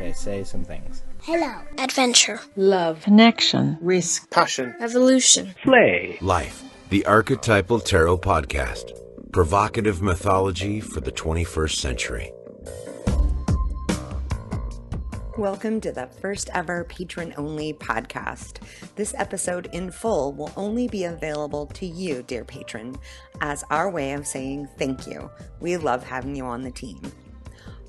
they say some things. Hello. Adventure. Love. Connection. Risk. Passion. Revolution. Play. Life. The Archetypal Tarot Podcast. Provocative mythology for the 21st century. Welcome to the first ever patron-only podcast. This episode in full will only be available to you, dear patron, as our way of saying thank you. We love having you on the team.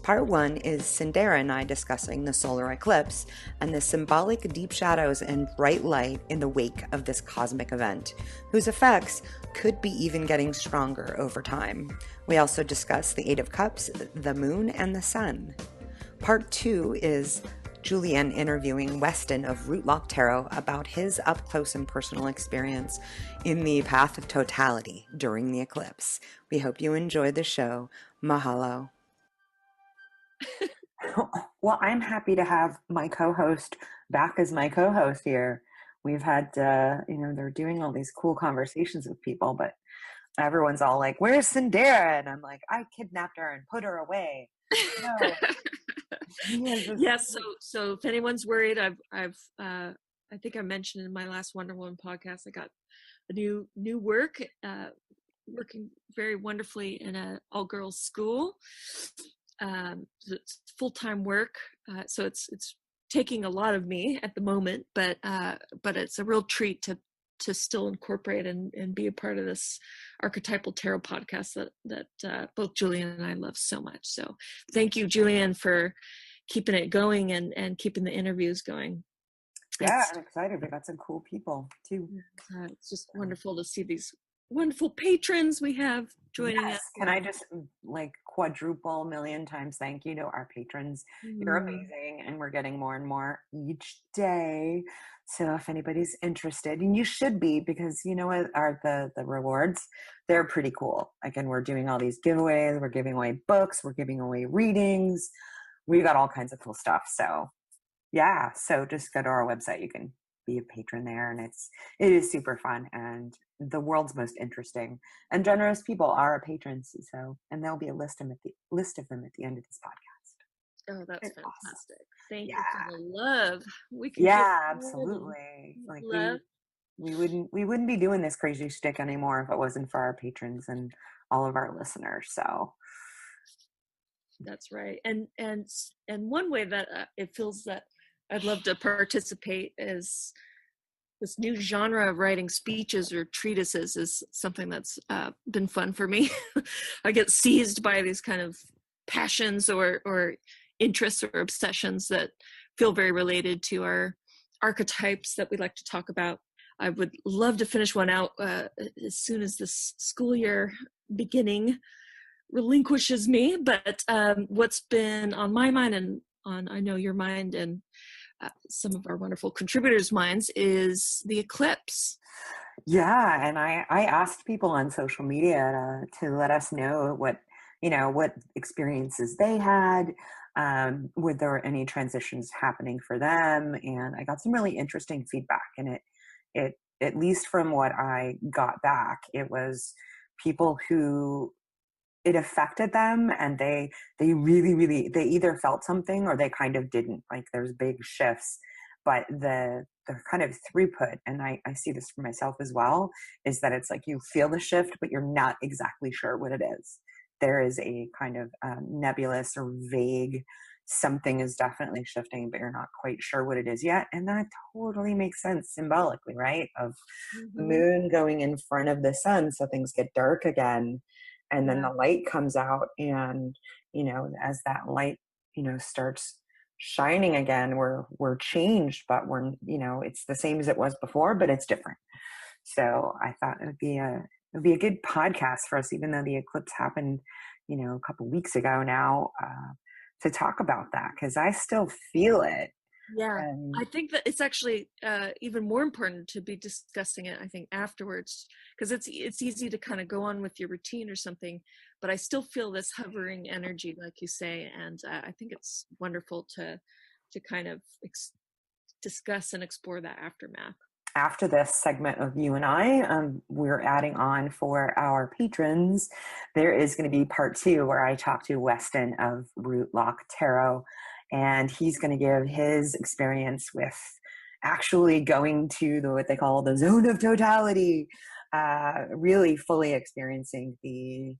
Part 1 is Sundara and I discussing the solar eclipse and the symbolic deep shadows and bright light in the wake of this cosmic event, whose effects could be even getting stronger over time. We also discuss the Eight of Cups, the moon, and the sun. Part 2 is Julienne interviewing Weston of Locke Tarot about his up-close and personal experience in the path of totality during the eclipse. We hope you enjoy the show. Mahalo. Well, I'm happy to have my co-host back as my co-host here. We've had, they're doing all these cool conversations with people, but everyone's all like, "Where's Cyndera?" And I'm like, "I kidnapped her and put her away." No. Yes. So if anyone's worried, I think I mentioned in my last Wonder Woman podcast, I got a new work, working very wonderfully in an all-girls school. It's full-time work, so it's taking a lot of me at the moment, but it's a real treat to still incorporate and be a part of this archetypal tarot podcast that both Julienne and I love so much. So thank you, Julienne, for keeping it going and keeping the interviews going. Yeah, I'm excited. We got some cool people too. It's just wonderful to see these wonderful patrons we have joining us. Can I just quadruple million times thank you to our patrons? You're amazing, and we're getting more and more each day. So if anybody's interested, and you should be, because you know what are the rewards? They're pretty cool. Again, we're doing all these giveaways. We're giving away books. We're giving away readings. We got all kinds of cool stuff. So yeah, so just go to our website. You can be a patron there, and it is super fun, and the world's most interesting and generous people are our patrons. So, and there'll be a list of them at the end of this podcast. Oh, that's fantastic! Awesome. Thank you for the love. We can absolutely. Like love. We wouldn't be doing this crazy shtick anymore if it wasn't for our patrons and all of our listeners. So that's right. And one way that it feels that I'd love to participate is this new genre of writing speeches or treatises is something that's been fun for me. I get seized by these kind of passions or interests or obsessions that feel very related to our archetypes that we like to talk about. I would love to finish one out as soon as this school year beginning relinquishes me. But what's been on my mind and on, I know, your mind and some of our wonderful contributors' minds is the eclipse. Yeah, and I asked people on social media to let us know what experiences they had, were there any transitions happening for them, and I got some really interesting feedback. And it at least from what I got back, it was people who it affected them, and they really they either felt something or they kind of didn't. Like there's big shifts, but the kind of throughput, and I see this for myself as well, is that it's like you feel the shift, but you're not exactly sure what it is. There is a kind of nebulous or vague something is definitely shifting, but you're not quite sure what it is yet. And that totally makes sense symbolically, right? Of the moon going in front of the sun, so things get dark again. And then the light comes out, and, as that light, starts shining again, we're changed, but we're, it's the same as it was before, but it's different. So I thought it would be a good podcast for us, even though the eclipse happened, a couple weeks ago now, to talk about that, because I still feel it. Yeah, I think that it's actually even more important to be discussing it, I think, afterwards, because it's easy to kind of go on with your routine or something, but I still feel this hovering energy, like you say, and I think it's wonderful to kind of discuss and explore that aftermath. After this segment of you and I, we're adding on for our patrons. There is going to be part 2 where I talk to Weston of Locke Tarot and he's going to give his experience with actually going to what they call the zone of totality, really fully experiencing the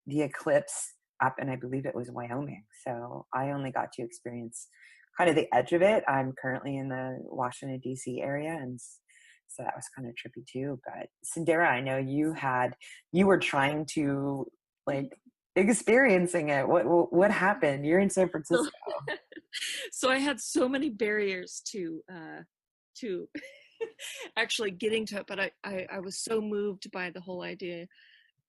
eclipse up, and I believe it was Wyoming. So I only got to experience kind of the edge of it. I'm currently in the Washington, D.C. area, and so that was kind of trippy too. But Cyndera, I know you were trying to like experiencing it. What happened? You're in San Francisco. So I had so many barriers to actually getting to it, but I was so moved by the whole idea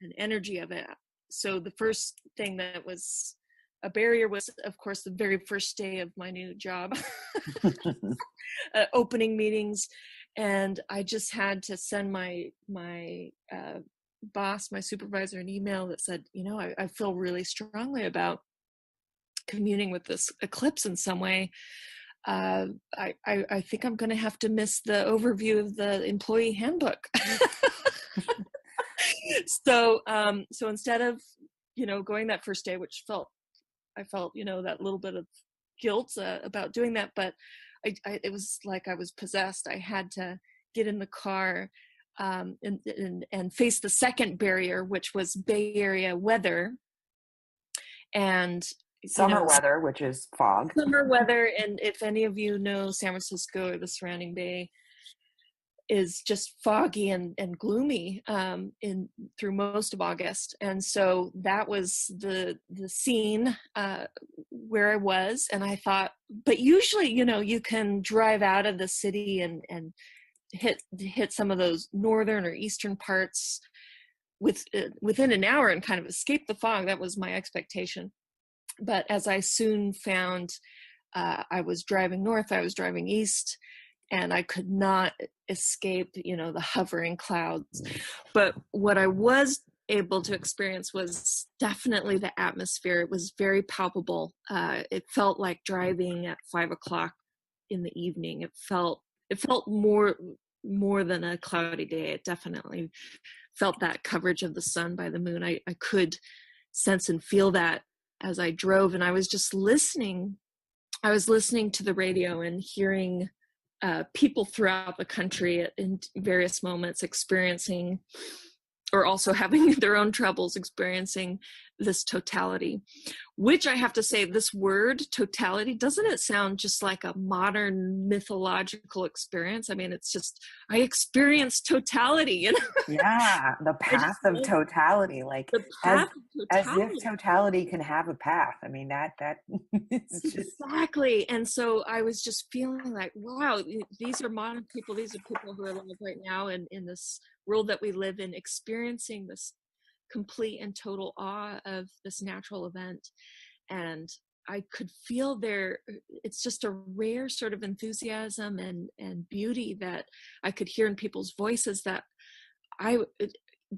and energy of it. So the first thing that was a barrier was, of course, the very first day of my new job, opening meetings, and I just had to send my boss, my supervisor, an email that said, I feel really strongly about communing with this eclipse in some way. I think I'm going to have to miss the overview of the employee handbook. So instead of, going that first day, which I felt, that little bit of guilt about doing that, but it was like I was possessed. I had to get in the car and face the second barrier, which was Bay Area weather. And summer weather, which is fog. Summer weather, and if any of you know San Francisco or the surrounding bay, is just foggy and gloomy through most of August. And so that was the scene where I was, and I thought, but usually, you can drive out of the city and hit some of those northern or eastern parts within an hour and kind of escape the fog. That was my expectation. But as I soon found, I was driving north, I was driving east, and I could not escape, the hovering clouds. But what I was able to experience was definitely the atmosphere. It was very palpable. It felt like driving at 5:00 in the evening. It felt more than a cloudy day. It definitely felt that coverage of the sun by the moon. I could sense and feel that as I drove, and I was just listening. I was listening to the radio and hearing people throughout the country in various moments experiencing, or also having their own troubles experiencing, this totality, which I have to say, this word totality, doesn't it sound just like a modern mythological experience? I mean, it's just, I experienced totality, Yeah, the path of totality, like the path as if totality can have a path. I mean, that it's just exactly. And so I was just feeling like, wow, these are modern people. These are people who are alive right now, and in this world that we live in, experiencing this complete and total awe of this natural event. And I could feel it's just a rare sort of enthusiasm and beauty that I could hear in people's voices, that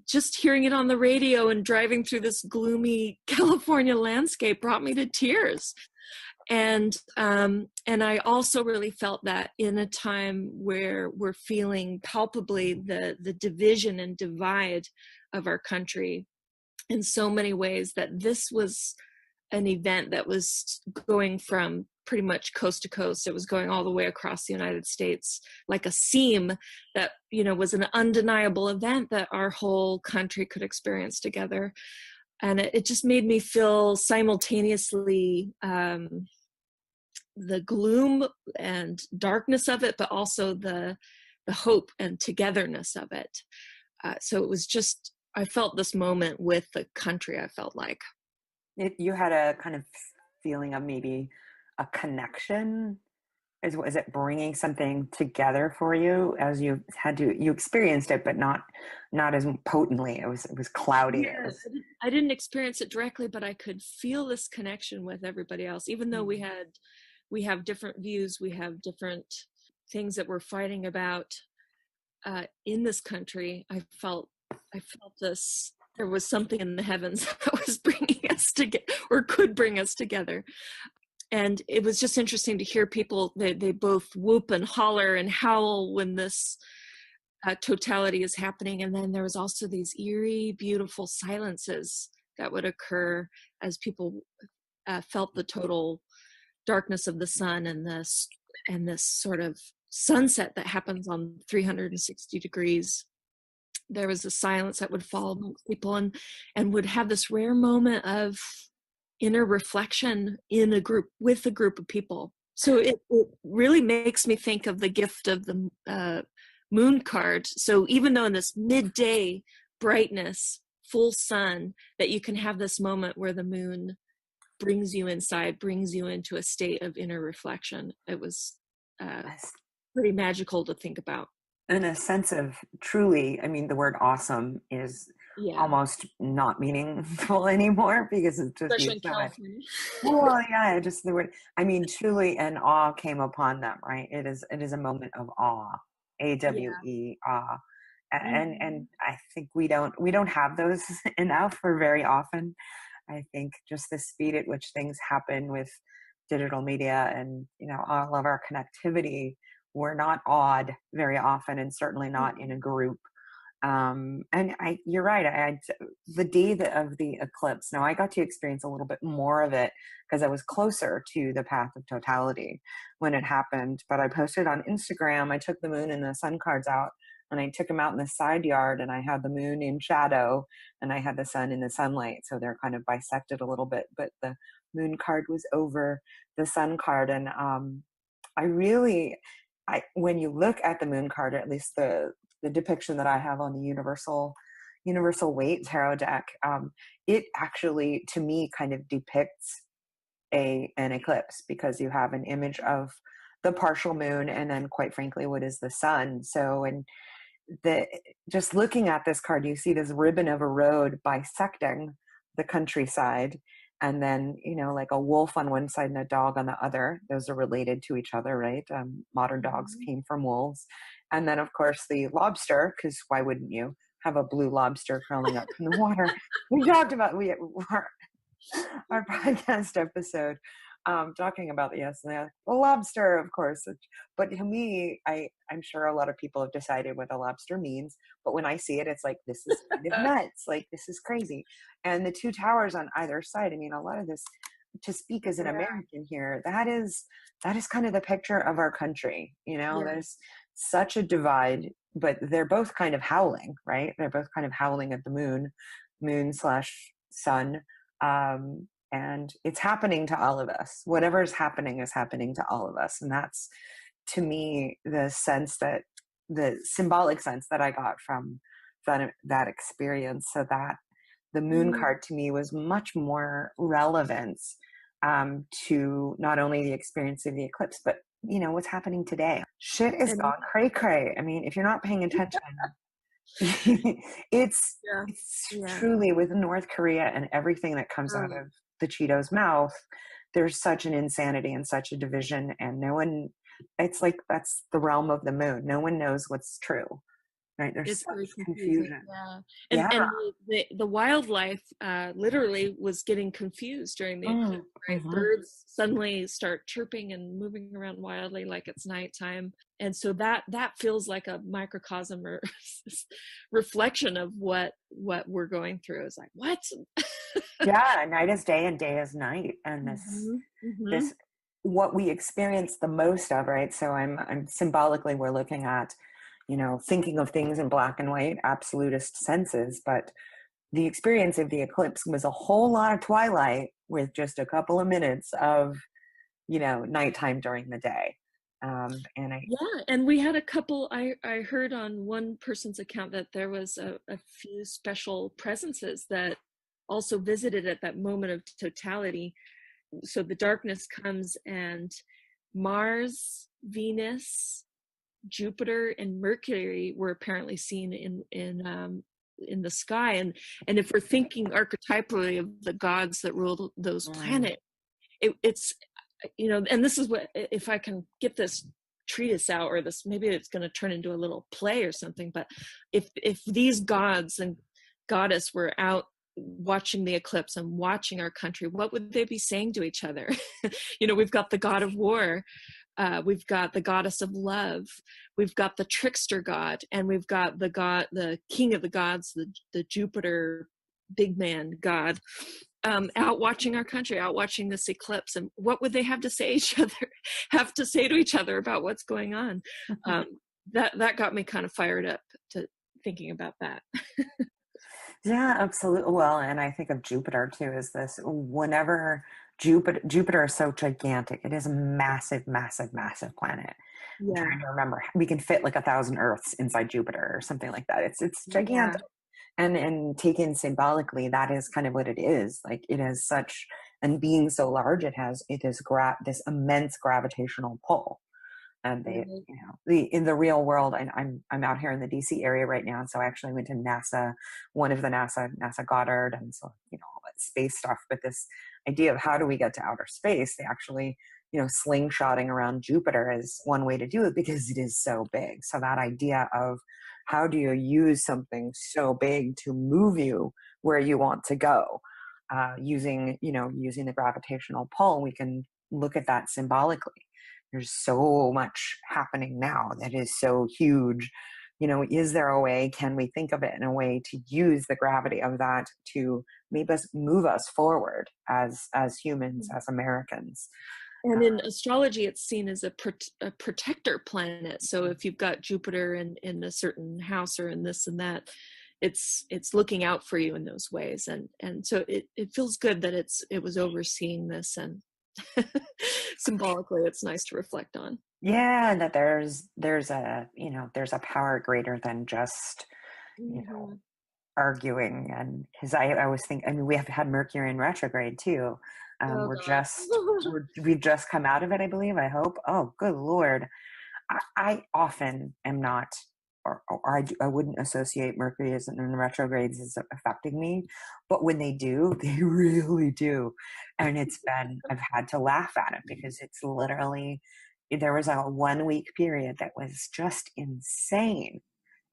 just hearing it on the radio and driving through this gloomy California landscape brought me to tears. And I also really felt that in a time where we're feeling palpably the division and divide of our country in so many ways, that this was an event that was going from pretty much coast to coast. It was going all the way across the United States, like a seam that, was an undeniable event that our whole country could experience together. And it just made me feel simultaneously the gloom and darkness of it, but also the hope and togetherness of it. So it was just, I felt this moment with the country, I felt like. You had a kind of feeling of maybe a connection. Is it bringing something together for you as you experienced it, but not as potently? It was cloudy. Yeah, I didn't experience it directly, but I could feel this connection with everybody else, even though we have different views, we have different things that we're fighting about in this country. I felt this, there was something in the heavens that was bringing us together, or could bring us together. And it was just interesting to hear people, they both whoop and holler and howl when this totality is happening. And then there was also these eerie, beautiful silences that would occur as people felt the total darkness of the sun and this sort of sunset that happens on 360 degrees, there was a silence that would fall amongst people, and would have this rare moment of inner reflection in a group, with a group of people. So it really makes me think of the gift of the moon card. So even though in this midday brightness, full sun, that you can have this moment where the moon brings you inside, brings you into a state of inner reflection. It was pretty magical to think about. And a sense of truly, I mean, the word awesome is almost not meaningful anymore, because it's just especially in so much. California. Well, yeah, just the word. I mean, truly, an awe came upon them, right? It is a moment of awe, AWE, awe, and I think we don't have those enough or very often. I think just the speed at which things happen with digital media and, you know, all of our connectivity, we're not awed very often, and certainly not in a group. And you're right. The day of the eclipse. Now I got to experience a little bit more of it because I was closer to the path of totality when it happened. But I posted on Instagram. I took the moon and the sun cards out, and I took them out in the side yard, and I had the moon in shadow, and I had the sun in the sunlight. So they're kind of bisected a little bit. But the moon card was over the sun card, and when you look at the moon card, or at least the depiction that I have on the universal weight tarot deck, it actually, to me, kind of depicts an eclipse, because you have an image of the partial moon, and then, quite frankly, what is the sun. So, and just looking at this card, you see this ribbon of a road bisecting the countryside, and then, you know, like a wolf on one side and a dog on the other. Those are related to each other, right? Modern dogs came from wolves. And then, of course, the lobster, because why wouldn't you have a blue lobster crawling up from the water? We talked about our podcast episode talking about the lobster, of course. But to me, I'm sure a lot of people have decided what a lobster means. But when I see it, it's like, this is kind of nuts. Like, this is crazy. And the two towers on either side. I mean, a lot of this, to speak as an American here, that is kind of the picture of our country. You know, there's such a divide, but they're both kind of howling, right? They're both kind of howling at the moon/sun. And it's happening to all of us. Whatever is happening to all of us. And that's, to me, the symbolic sense that I got from that experience. So that the moon card to me was much more relevant to not only the experience of the eclipse, but, you know, what's happening today. Shit is gone cray cray. I mean, if you're not paying attention, it's truly, with North Korea and everything that comes out of the Cheeto's mouth, there's such an insanity and such a division, and no one, it's like, that's the realm of the moon. No one knows what's true, right? There's such confusion. And the wildlife literally was getting confused during the eclipse, right? Birds suddenly start chirping and moving around wildly like it's nighttime. And so that feels like a microcosm or reflection of what we're going through. Is like, what? Yeah, night is day and day is night. And this what we experience the most of, right? So I'm symbolically, we're looking at, you know, thinking of things in black and white, absolutist senses, but the experience of the eclipse was a whole lot of twilight with just a couple of minutes of, you know, nighttime during the day. And we had a couple, I heard on one person's account that there was a few special presences that also visited at that moment of totality. So the darkness comes, and Mars, Venus, Jupiter, and Mercury were apparently seen in the sky. And if we're thinking archetypally of the gods that rule those planets, it's, you know, and this is what, if I can get this treatise out, or this, maybe it's going to turn into a little play or something, but if these gods and goddess were out watching the eclipse and watching our country, what would they be saying to each other? You know, we've got the god of war, we've got the goddess of love, we've got the trickster god, and we've got the king of the gods, the Jupiter big man god. out watching our country, out watching this eclipse, and what would they have to say to each other about what's going on? That got me kind of fired up to thinking about that. Yeah, absolutely. Well, and I think of Jupiter too, is this whenever Jupiter is so gigantic. It is a massive, massive, massive planet. I'm Yeah. trying to remember. We can fit like 1,000 Earths inside Jupiter or something like that. It's gigantic. And taken symbolically, that is kind of what it is. Like it is such, and being so large, it is this immense gravitational pull. And they, in the real world, and I'm out here in the DC area right now. So I actually went to NASA, one of the NASA Goddard, and so, all that space stuff. But this idea of how do we get to outer space, they actually, slingshotting around Jupiter is one way to do it because it is so big. So that idea of how do you use something so big to move you where you want to go, using the gravitational pull, we can look at that symbolically. There's so much happening now that is so huge. Is there a way, can we think of it in a way to use the gravity of that to move us forward as humans, as Americans? And in astrology, it's seen as a protector planet. So if you've got Jupiter in a certain house or in this and that, it's looking out for you in those ways. And so it feels good that it was overseeing this, and symbolically it's nice to reflect on. Yeah, and that there's a power greater than just arguing. And because I always think, we have had Mercury in retrograde too. We've just come out of it, I believe. I hope. Oh, good Lord! I often am not, or I wouldn't associate Mercury as in retrogrades as affecting me, but when they do, they really do. And I've had to laugh at it because it's literally, there was a 1 week period that was just insane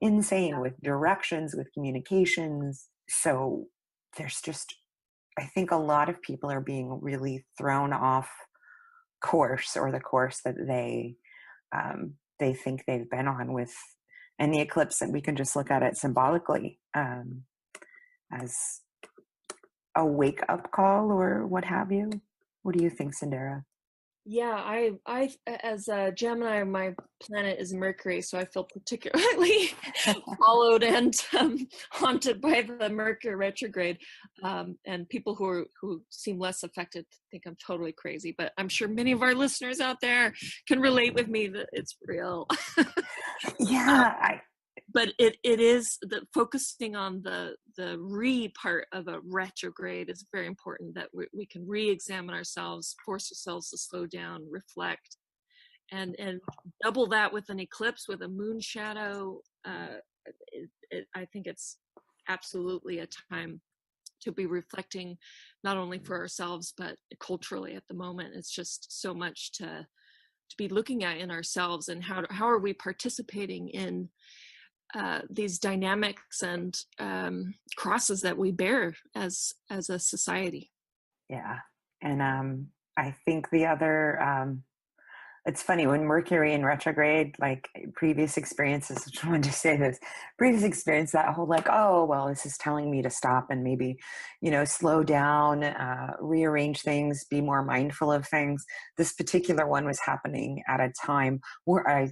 with directions, with communications. So there's just, I think a lot of people are being really thrown off course, or the course that they think they've been on with. And the eclipse, and we can just look at it symbolically as a wake-up call or what have you. What do you think, Sundara? Yeah, I as a Gemini, my planet is Mercury, so I feel particularly followed and haunted by the Mercury retrograde. And people who seem less affected think I'm totally crazy, but I'm sure many of our listeners out there can relate with me that it's real. Yeah, but it is focusing on the part of a retrograde is very important, that we can re-examine ourselves, force ourselves to slow down, reflect, and double that with an eclipse, with a moon shadow. I think it's absolutely a time to be reflecting, not only for ourselves but culturally at the moment. It's just so much to be looking at in ourselves, and how are we participating in these dynamics and crosses that we bear as a society. Yeah. And I think the other, it's funny, when Mercury in retrograde, like previous experiences, I just wanted to say this, previous experience, that whole like, oh, well, this is telling me to stop and maybe, slow down, rearrange things, be more mindful of things. This particular one was happening at a time where I,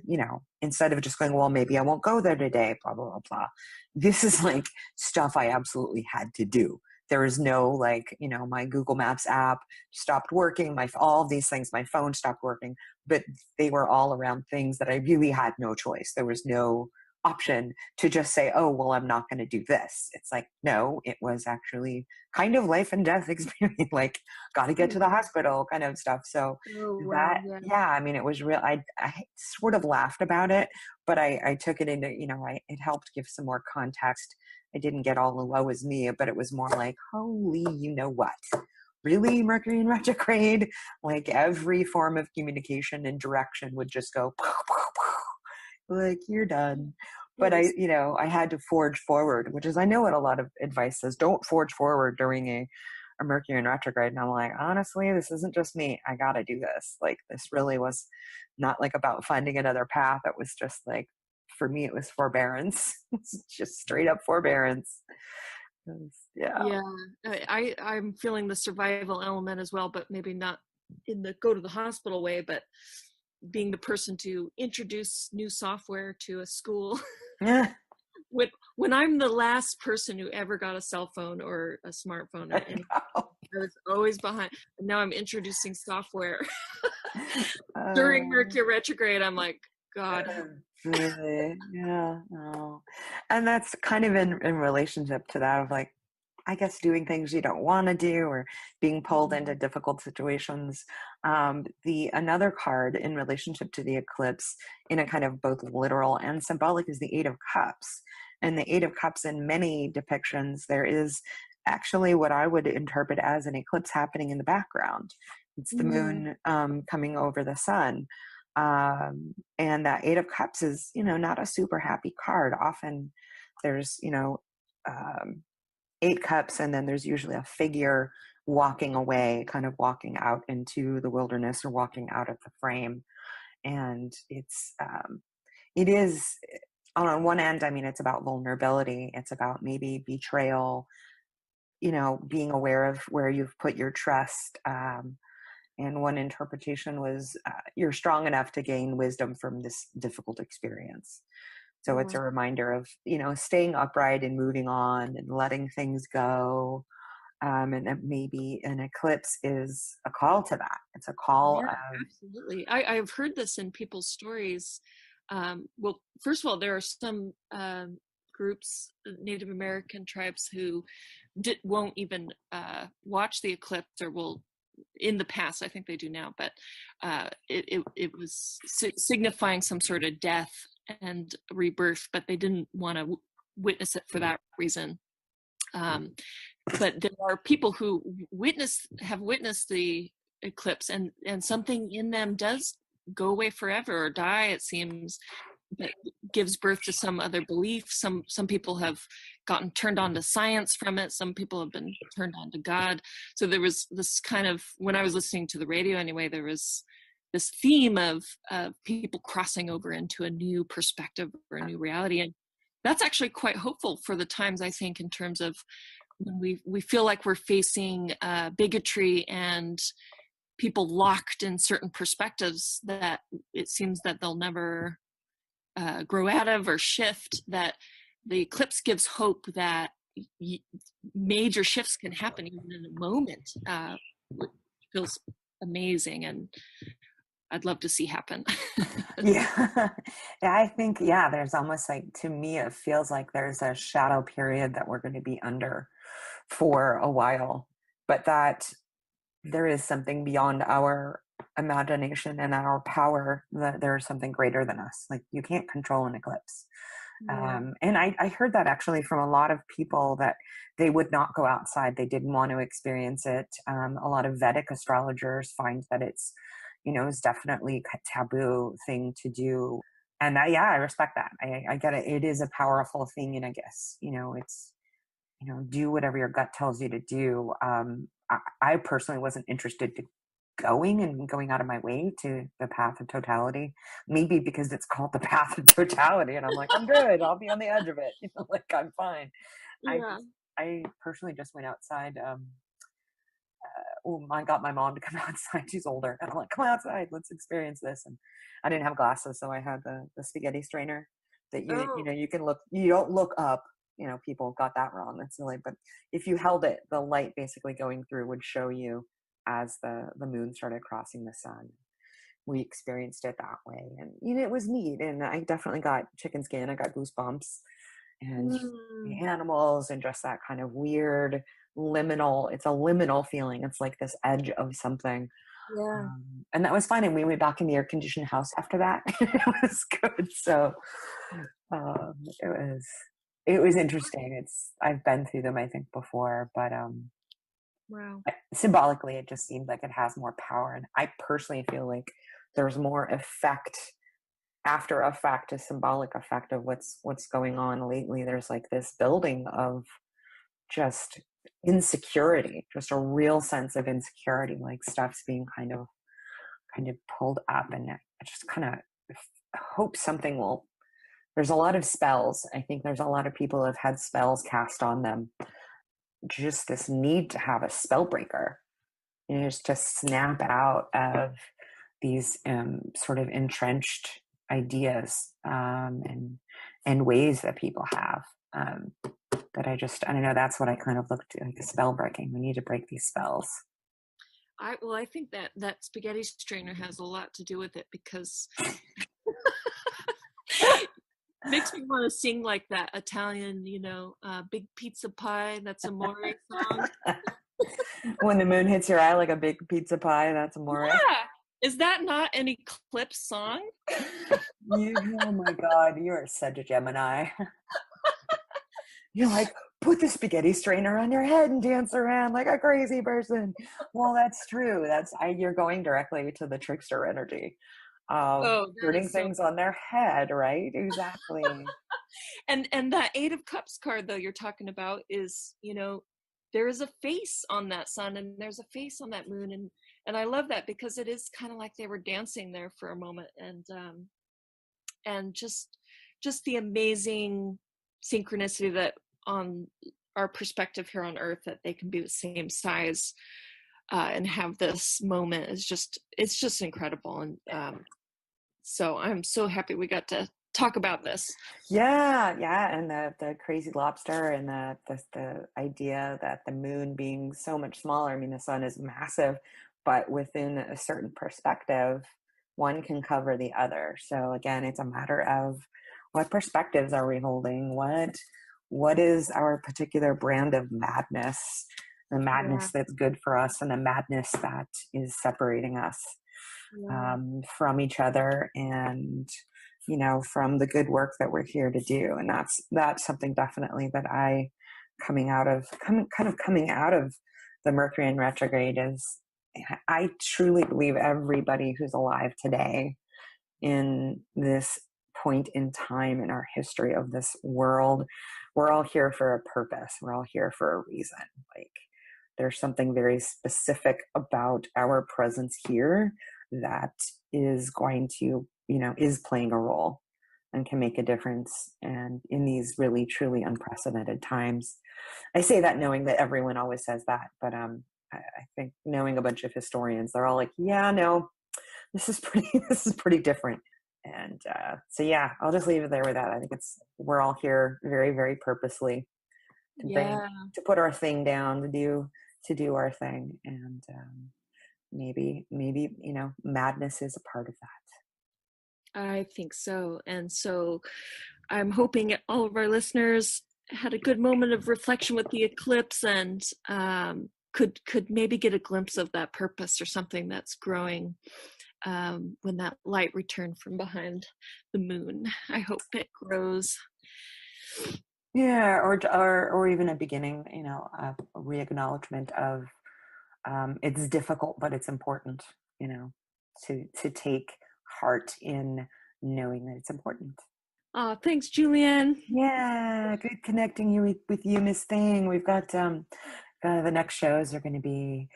instead of just going, well, maybe I won't go there today, blah, blah, blah, blah. This is like stuff I absolutely had to do. There was no my Google Maps app stopped working, all of these things, my phone stopped working, but they were all around things that I really had no choice. There was no option to just say, oh, well, I'm not going to do this. It's like, no, it was actually kind of life and death experience, like got to get to the hospital kind of stuff. So it was real. I sort of laughed about it, but I took it into, it helped give some more context. I didn't get all the woe is me, but it was more like, holy, what? Really, Mercury in retrograde? Like every form of communication and direction would just go, like, you're done. But I had to forge forward, which is, I know what a lot of advice says, don't forge forward during a Mercury in retrograde. And I'm like, honestly, this isn't just me. I got to do this. Like, this really was not like about finding another path. It was just like, for me, it was forbearance. It's just straight up forbearance. Yeah. Yeah, I'm feeling the survival element as well, but maybe not in the go to the hospital way, but being the person to introduce new software to a school. Yeah. when I'm the last person who ever got a cell phone or a smartphone or anything, I was always behind. And now I'm introducing software during Mercury retrograde. I'm like, God. Really? Yeah. No. And that's kind of in relationship to that of like, I guess doing things you don't want to do or being pulled into difficult situations. The another card in relationship to the eclipse in a kind of both literal and symbolic is the Eight of Cups. And the Eight of Cups in many depictions, there is actually what I would interpret as an eclipse happening in the background. It's the moon coming over the sun. And that Eight of Cups is, not a super happy card. Often there's, eight cups, and then there's usually a figure walking away, kind of walking out into the wilderness or walking out of the frame. And it is on one end, I mean, it's about vulnerability. It's about maybe betrayal, being aware of where you've put your trust. And one interpretation was you're strong enough to gain wisdom from this difficult experience. So it's a reminder of, staying upright and moving on and letting things go. And maybe an eclipse is a call to that. It's a call. Yeah, absolutely. I've heard this in people's stories. Well, first of all, there are some groups, Native American tribes, who won't even watch the eclipse, or will, in the past, I think they do now, but it was signifying some sort of death and rebirth, but they didn't want to witness it for that reason. But there are people who have witnessed the eclipse, and something in them does go away forever or die, it seems, that gives birth to some other belief. Some people have gotten turned on to science from it. Some people have been turned on to God. So there was this kind of, when I was listening to the radio anyway, there was this theme of people crossing over into a new perspective or a new reality. And that's actually quite hopeful for the times, I think, in terms of when we feel like we're facing bigotry and people locked in certain perspectives that it seems that they'll never grow out of or shift, that the eclipse gives hope that major shifts can happen even in a moment, which feels amazing, and I'd love to see happen. Yeah. I think, there's almost like, to me, it feels like there's a shadow period that we're going to be under for a while, but that there is something beyond our imagination and our power, that there's something greater than us. Like, you can't control an eclipse. And I heard that actually from a lot of people, that they would not go outside. They didn't want to experience it. A lot of Vedic astrologers find that it's, it's definitely a taboo thing to do. And I respect that. I get it. It is a powerful thing. And I guess, it's, do whatever your gut tells you to do. I personally wasn't interested to going out of my way to the path of totality, maybe because it's called the path of totality. And I'm like, I'm good. I'll be on the edge of it. Like, I'm fine. Yeah. I personally just went outside. I got my mom to come outside. She's older, and I'm like, come outside, let's experience this. And I didn't have glasses, so I had the spaghetti strainer that you can look. You don't look up. People got that wrong. That's silly. But if you held it, the light basically going through would show you as the moon started crossing the sun. We experienced it that way, and it was neat. And I definitely got chicken skin. I got goosebumps, and the animals, and just that kind of weird liminal. It's a liminal feeling. It's like this edge of something. Yeah. And that was fine. And we went back in the air-conditioned house after that. It was good. So it was interesting. I've been through them, I think, before, but Wow. symbolically, it just seemed like it has more power. And I personally feel like there's more effect, after effect, a symbolic effect of what's going on lately. There's like this building of just insecurity, just a real sense of insecurity, like stuff's being kind of pulled up, and I just kind of hope something will. There's a lot of spells. I think there's a lot of people who have had spells cast on them just this need to have a spell breaker, just to snap out of these sort of entrenched ideas and ways that people have. That I don't know, that's what I kind of look to, like, spell breaking. We need to break these spells. I think that spaghetti strainer has a lot to do with it, because makes me want to sing like that Italian, big pizza pie. That's Amore song. When the moon hits your eye like a big pizza pie, that's Amore. Yeah. Is that not an Eclipse song? Oh my God, you are such a Gemini. You're like, put the spaghetti strainer on your head and dance around like a crazy person. Well, that's true. You're going directly to the trickster energy. Putting things on their head, right? Exactly. And that Eight of Cups card, though, you're talking about is, there is a face on that sun and there's a face on that moon, and I love that, because it is kind of like they were dancing there for a moment, and just the amazing synchronicity that on our perspective here on Earth, that they can be the same size and have this moment is it's just incredible. And so I'm so happy we got to talk about this. Yeah, and the crazy lobster, and the idea that the moon being so much smaller. I mean, the sun is massive, but within a certain perspective, one can cover the other. So again, it's a matter of what perspectives are we holding? What is our particular brand of madness? The madness that's good for us, and the madness that is separating us from each other, and from the good work that we're here to do. And that's something definitely that coming out of the Mercury in retrograde is, I truly believe everybody who's alive today in this point in time in our history of this world, we're all here for a purpose. We're all here for a reason. Like, there's something very specific about our presence here that is going to, is playing a role and can make a difference. And in these really, truly unprecedented times, I say that knowing that everyone always says that, but I think knowing a bunch of historians, they're all like, yeah, no, this is pretty different. And so, yeah, I'll just leave it there with that. I think we're all here very, very purposely to put our thing down, to do our thing. And maybe, madness is a part of that. I think so. And so I'm hoping all of our listeners had a good moment of reflection with the eclipse, and could maybe get a glimpse of that purpose or something that's growing when that light returned from behind the moon. I hope it grows. Yeah, or even a beginning, a re-acknowledgement of it's difficult, but it's important, to take heart in knowing that it's important. Oh, thanks, Julienne. Yeah, good connecting with you, Miss Thing. We've got the next shows are going to be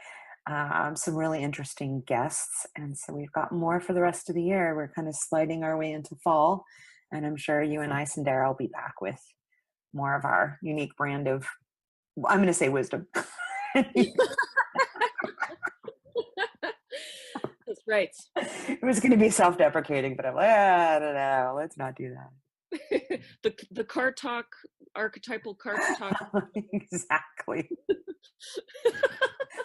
some really interesting guests, and so we've got more for the rest of the year. We're kind of sliding our way into fall, and I'm sure you and I, Sundara, will be back with more of our unique brand of, I'm going to say, wisdom. That's right. It was going to be self-deprecating, but I'm like, I don't know, let's not do that. the card talk, archetypal card talk. Exactly.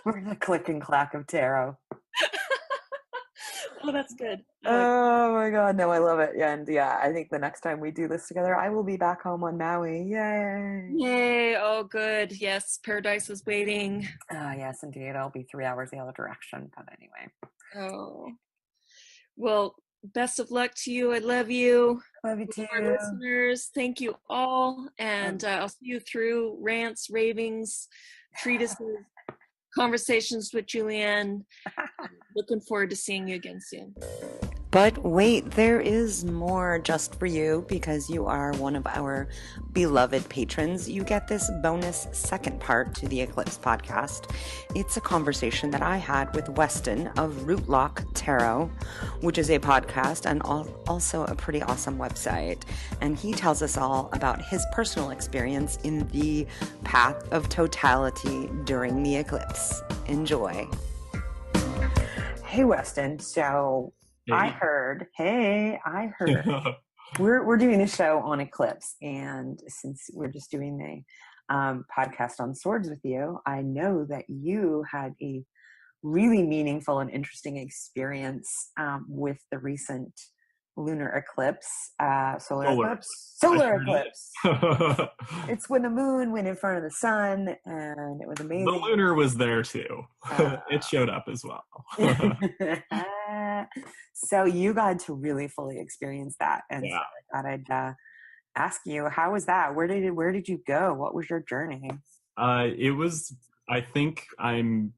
We're the click and clack of tarot. Oh, that's good. Oh my God, no, I love it. And yeah, I think the next time we do this together, I will be back home on Maui. Yay! Yay! Oh, good. Yes, paradise is waiting. Yes, indeed. I'll be 3 hours the other direction, but anyway. Oh, well, best of luck to you. I love you. Love you too. Our listeners, thank you all, and I'll see you through rants, ravings, treatises, conversations with Julienne. Looking forward to seeing you again soon. But wait, there is more just for you because you are one of our beloved patrons. You get this bonus second part to the Eclipse podcast. It's a conversation that I had with Weston of Locke Tarot, which is a podcast and also a pretty awesome website. And he tells us all about his personal experience in the path of totality during the eclipse. Enjoy. Hey, Weston. So Hey. I heard we're doing a show on eclipse, and since we're just doing the podcast on swords with you, I know that you had a really meaningful and interesting experience with the recent lunar eclipse, solar eclipse. It's when the moon went in front of the sun, and it was amazing. The lunar was there too. It showed up as well. So you got to really fully experience that, and Yeah. so I thought I'd ask you, how was that? Where did you go? What was your journey? It was. I think I'm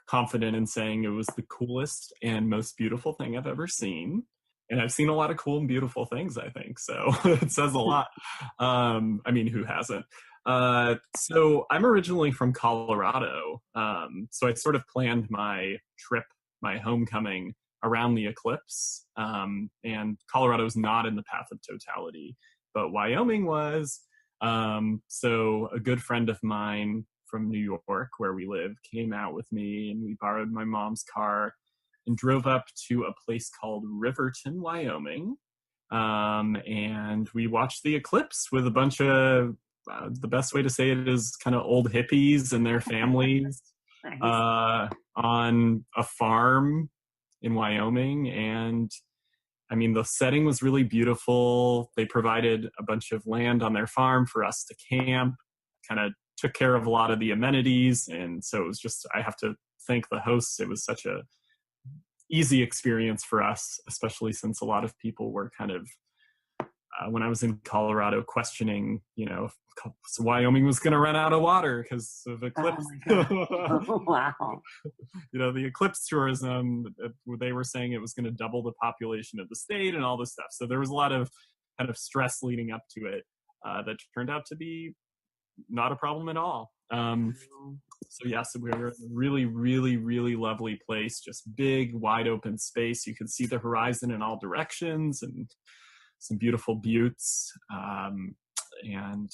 confident in saying it was the coolest and most beautiful thing I've ever seen. And I've seen a lot of cool and beautiful things, I think. So it says a lot. I mean, who hasn't? So I'm originally from Colorado. So I sort of planned my trip, my homecoming around the eclipse. And Colorado's not in the path of totality, but Wyoming was. So a good friend of mine from New York, where we live, came out with me, and we borrowed my mom's car and drove up to a place called Riverton, Wyoming. And we watched the eclipse with a bunch of, the best way to say it is kind of old hippies and their families Nice. on a farm in Wyoming. And I mean, the setting was really beautiful. They provided a bunch of land on their farm for us to camp, kind of took care of a lot of the amenities. And so it was just, I have to thank the hosts. It was such a easy experience for us, especially since a lot of people were kind of, when I was in Colorado, questioning, so Wyoming was going to run out of water because of eclipse. Oh, wow. The eclipse tourism, they were saying it was going to double the population of the state and all this stuff. So there was a lot of kind of stress leading up to it that turned out to be not a problem at all. So yes, we were in a really, really, really lovely place, just big, wide open space. You could see the horizon in all directions and some beautiful buttes. And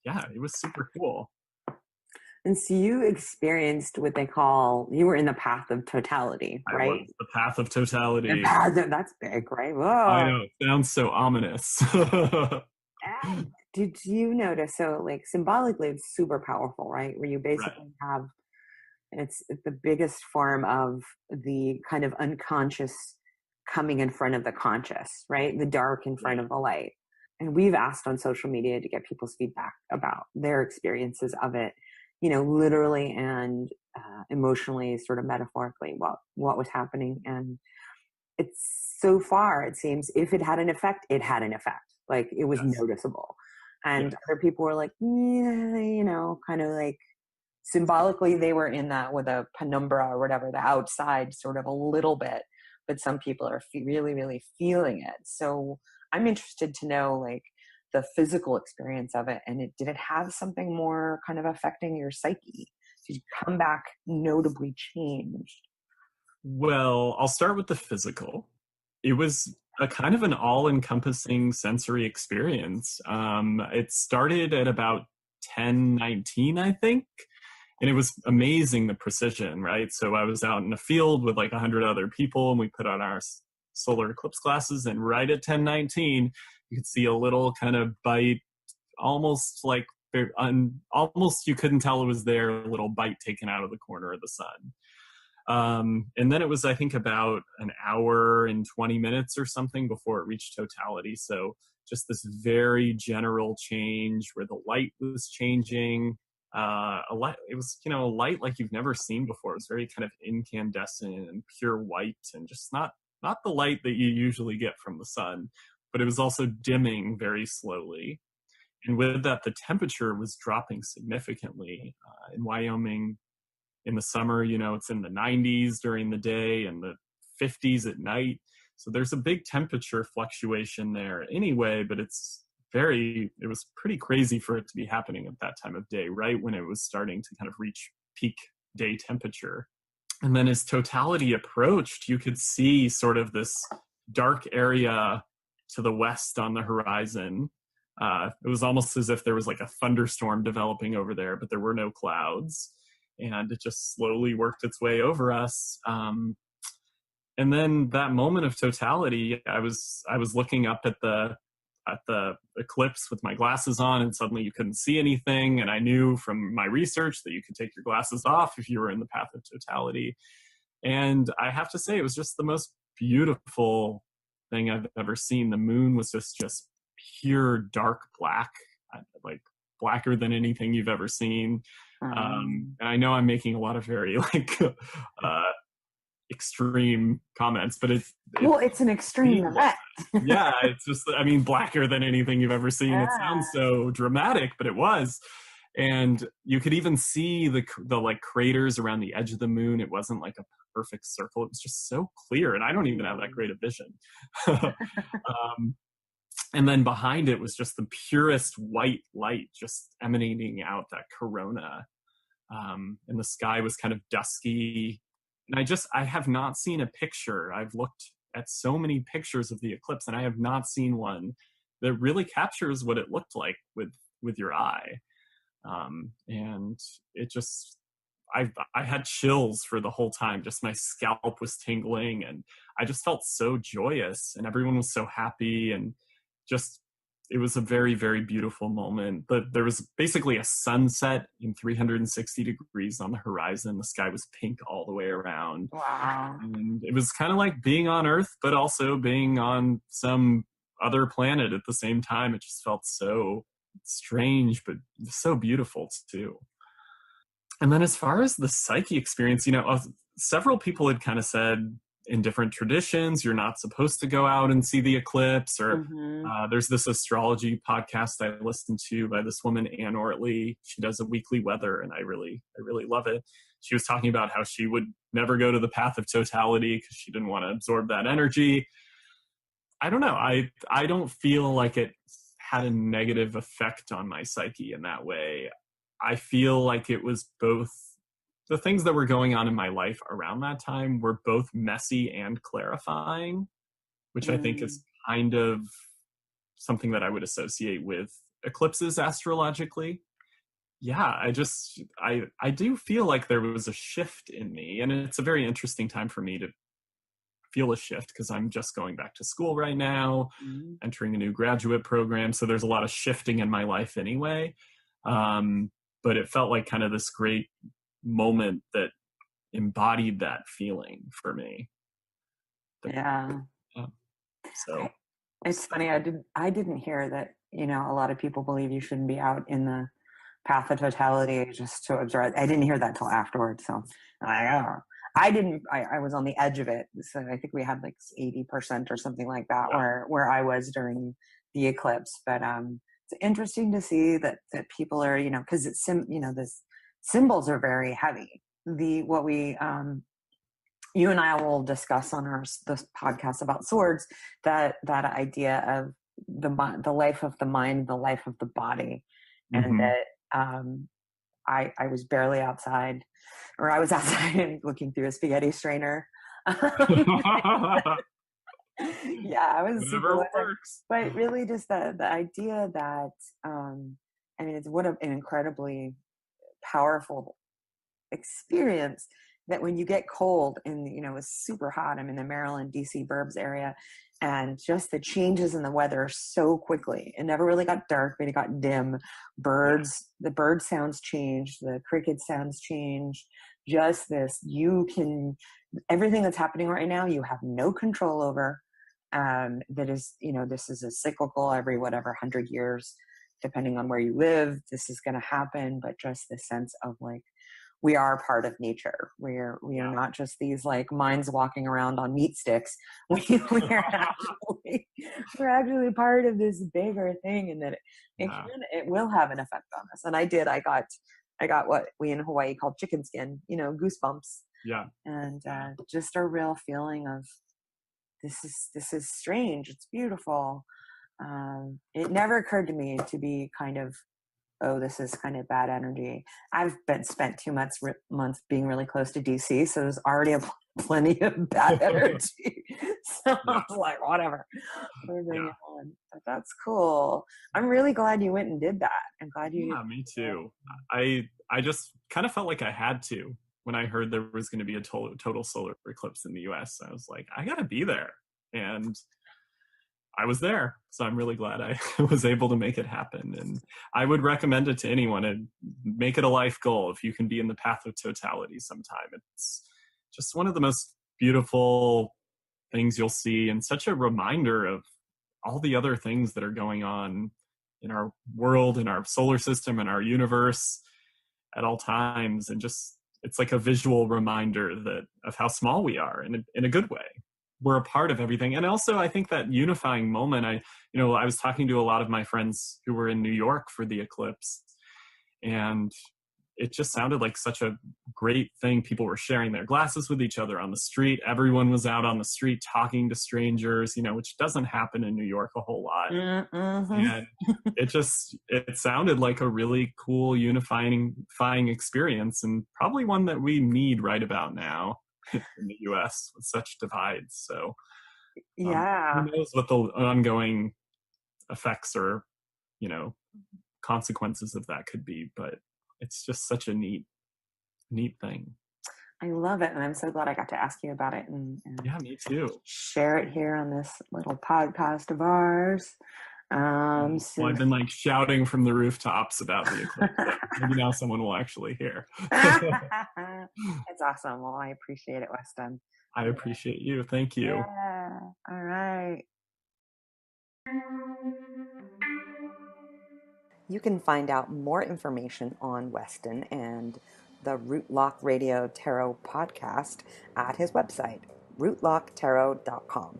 yeah, it was super cool. And so you experienced what they call, you were in the path of totality, right? I was the path of totality. That's big, right? Whoa. I know, it sounds so ominous. And did you notice, so like symbolically it's super powerful, right? Where you basically have, it's the biggest form of the kind of unconscious coming in front of the conscious, right? The dark in front of the light. And we've asked on social media to get people's feedback about their experiences of it, literally and emotionally, sort of metaphorically, what was happening. And it's so far, it seems, if it had an effect, it had an effect. Like it was noticeable. And other people were like, yeah, kind of like symbolically they were in that with a penumbra or whatever, the outside sort of a little bit, but some people are really, really feeling it. So I'm interested to know like the physical experience of it. And did it have something more kind of affecting your psyche? Did you come back notably changed? Well, I'll start with the physical. It was a kind of an all-encompassing sensory experience. It started at about 10:19, I think, and it was amazing, the precision, right? So I was out in a field with like 100 other people, and we put on our solar eclipse glasses, and right at 10:19, you could see a little kind of bite, almost like almost you couldn't tell it was there, a little bite taken out of the corner of the sun. And then it was, I think, about an hour and 20 minutes or something before it reached totality. So just this very general change where the light was changing. It was, a light like you've never seen before. It was very kind of incandescent and pure white, and just not the light that you usually get from the sun, but it was also dimming very slowly. And with that, the temperature was dropping significantly. In Wyoming, in the summer, it's in the 90s during the day and the 50s at night. So there's a big temperature fluctuation there anyway, but it was pretty crazy for it to be happening at that time of day, right when it was starting to kind of reach peak day temperature. And then as totality approached, you could see sort of this dark area to the west on the horizon. It was almost as if there was like a thunderstorm developing over there, but there were no clouds. And it just slowly worked its way over us. And then that moment of totality, I was looking up at the eclipse with my glasses on, and suddenly you couldn't see anything. And I knew from my research that you could take your glasses off if you were in the path of totality. And I have to say, it was just the most beautiful thing I've ever seen. The moon was just pure dark black, like blacker than anything you've ever seen. And I know I'm making a lot of very extreme comments, but it's an extreme event. Yeah, it's just, I mean, blacker than anything you've ever seen. It sounds so dramatic, but it was. And you could even see the like craters around the edge of the moon. It wasn't like a perfect circle. It was just so clear, and I don't even have that great a vision. And then behind it was just the purest white light just emanating out, that corona. And the sky was kind of dusky. And I have not seen a picture. I've looked at so many pictures of the eclipse, and I have not seen one that really captures what it looked like with your eye. And it just, I had chills for the whole time. Just my scalp was tingling, and I just felt so joyous, and everyone was so happy, and just, it was a very, very beautiful moment. But there was basically a sunset in 360 degrees on the horizon. The sky was pink all the way around. Wow. And it was kind of like being on Earth, but also being on some other planet at the same time. It just felt so strange, but so beautiful too. And then as far as the psyche experience, several people had kind of said, in different traditions, you're not supposed to go out and see the eclipse, or there's this astrology podcast I listen to by this woman, Anne Ortley. She does a weekly weather, and I really love it. She was talking about how she would never go to the path of totality because she didn't want to absorb that energy. I don't know. I don't feel like it had a negative effect on my psyche in that way. I feel like it was both. The things that were going on in my life around that time were both messy and clarifying, which I think is kind of something that I would associate with eclipses astrologically. Yeah, I do feel like there was a shift in me, and it's a very interesting time for me to feel a shift because I'm just going back to school right now, entering a new graduate program. So there's a lot of shifting in my life anyway. But it felt like kind of this great moment that embodied that feeling for me. So it's funny, I didn't hear that a lot of people believe you shouldn't be out in the path of totality just to observe. I didn't hear that till afterwards, so I was on the edge of it. So I think we had like 80% or something like that where I was during the eclipse. But it's interesting to see that people are, because it's this symbols are very heavy. You and I will discuss on this podcast about swords, that idea of the life of the mind, the life of the body, and that I was barely outside, or I was outside looking through a spaghetti strainer. Yeah, I was super works. But really, just the idea that it's what an incredibly powerful experience that when you get cold and it's super hot. I'm in the Maryland, DC burbs area, and just the changes in the weather so quickly. It never really got dark, but it got dim. The bird sounds changed, the cricket sounds changed. Just this, everything that's happening right now, you have no control over. That is, this is a cyclical every 100 years, depending on where you live, this is going to happen. But just the sense of like, we are part of nature. We are not just these like minds walking around on meat sticks. We're actually part of this bigger thing, and that it will have an effect on us. And I got what we in Hawaii call chicken skin, goosebumps. Yeah. And just a real feeling of this is strange. It's beautiful. It never occurred to me to be kind of, oh, this is kind of bad energy. I've spent 2 months being really close to DC, so there's already plenty of bad energy. So I was like, whatever, we're bringing it on. But that's cool. I'm really glad you went and did that. I'm glad you. Yeah, me too. I just kind of felt like I had to when I heard there was going to be a total solar eclipse in the U.S. I was like, I got to be there, and I was there. So I'm really glad I was able to make it happen. And I would recommend it to anyone, and make it a life goal if you can be in the path of totality sometime. It's just one of the most beautiful things you'll see, and such a reminder of all the other things that are going on in our world, in our solar system, in our universe at all times. And just, it's like a visual reminder of how small we are in a good way. We're a part of everything. And also, I think that unifying moment, I was talking to a lot of my friends who were in New York for the eclipse, and it just sounded like such a great thing. People were sharing their glasses with each other on the street. Everyone was out on the street talking to strangers, which doesn't happen in New York a whole lot. Mm-hmm. And it sounded like a really cool unifying experience, and probably one that we need right about now in the U.S. with such divides. So who knows what the ongoing effects or consequences of that could be, but it's just such a neat thing. I love it, and I'm so glad I got to ask you about it and yeah, me too. Share it here on this little podcast of ours. So I've been shouting from the rooftops about the eclipse. Maybe now someone will actually hear. It's awesome. Well, I appreciate it, Weston. I appreciate you. Thank you. Yeah. All right. You can find out more information on Weston and the Locke Radio Tarot podcast at his website, rootlocktarot.com.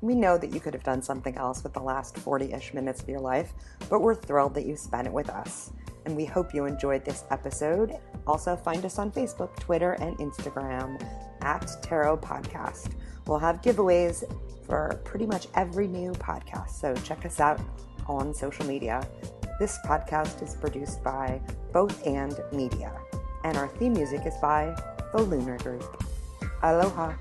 We know that you could have done something else with the last 40-ish minutes of your life, but we're thrilled that you spent it with us. And we hope you enjoyed this episode. Also, find us on Facebook, Twitter, and Instagram at Tarot Podcast. We'll have giveaways for pretty much every new podcast, so check us out on social media. This podcast is produced by Both And Media, and our theme music is by The Lunar Group. Aloha.